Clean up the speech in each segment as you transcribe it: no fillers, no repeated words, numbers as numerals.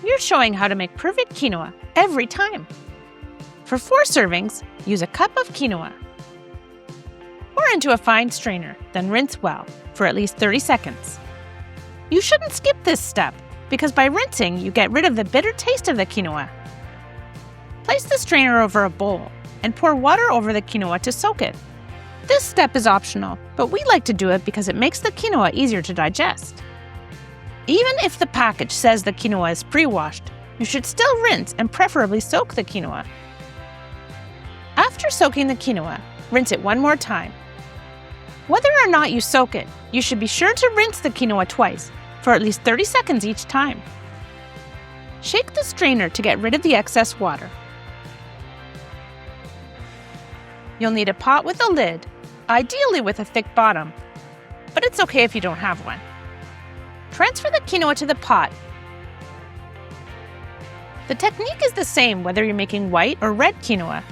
you're showing how to make perfect quinoa every time. For 4 servings, use a cup of quinoa. Pour into a fine strainer, then rinse well for at least 30 seconds. You shouldn't skip this step because by rinsing, you get rid of the bitter taste of the quinoa. Place the strainer over a bowl and pour water over the quinoa to soak it. This step is optional, but we like to do it because it makes the quinoa easier to digest. Even if the package says the quinoa is pre-washed, you should still rinse and preferably soak the quinoa. After soaking the quinoa, rinse it one more time. Whether or not you soak it, you should be sure to rinse the quinoa twice for at least 30 seconds each time. Shake the strainer to get rid of the excess water. You'll need a pot with a lid, ideally with a thick bottom, but it's okay if you don't have one. Transfer the quinoa to the pot. The technique is the same whether you're making white or red quinoa,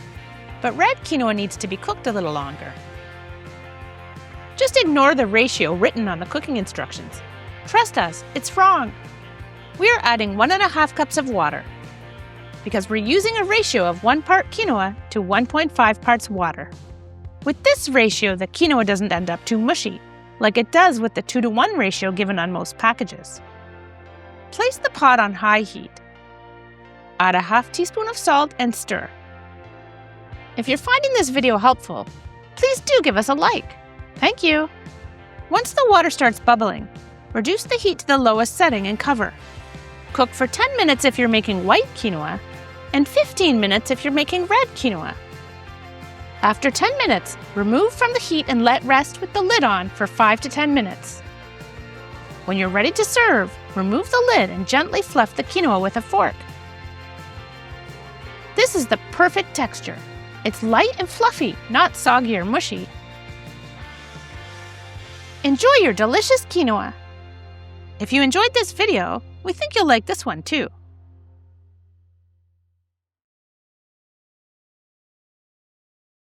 but red quinoa needs to be cooked a little longer. Just ignore the ratio written on the cooking instructions. Trust us, it's wrong. We are adding 1.5 cups of water because we're using a ratio of 1 part quinoa to 1.5 parts water. With this ratio, the quinoa doesn't end up too mushy, like it does with the 2-to-1 ratio given on most packages. Place the pot on high heat. Add a half teaspoon of salt and stir. If you're finding this video helpful, please do give us a like. Thank you. Once the water starts bubbling, reduce the heat to the lowest setting and cover. Cook for 10 minutes if you're making white quinoa, and 15 minutes if you're making red quinoa. After 10 minutes, remove from the heat and let rest with the lid on for 5 to 10 minutes. When you're ready to serve, remove the lid and gently fluff the quinoa with a fork. This is the perfect texture. It's light and fluffy, not soggy or mushy. Enjoy your delicious quinoa! If you enjoyed this video, we think you'll like this one too.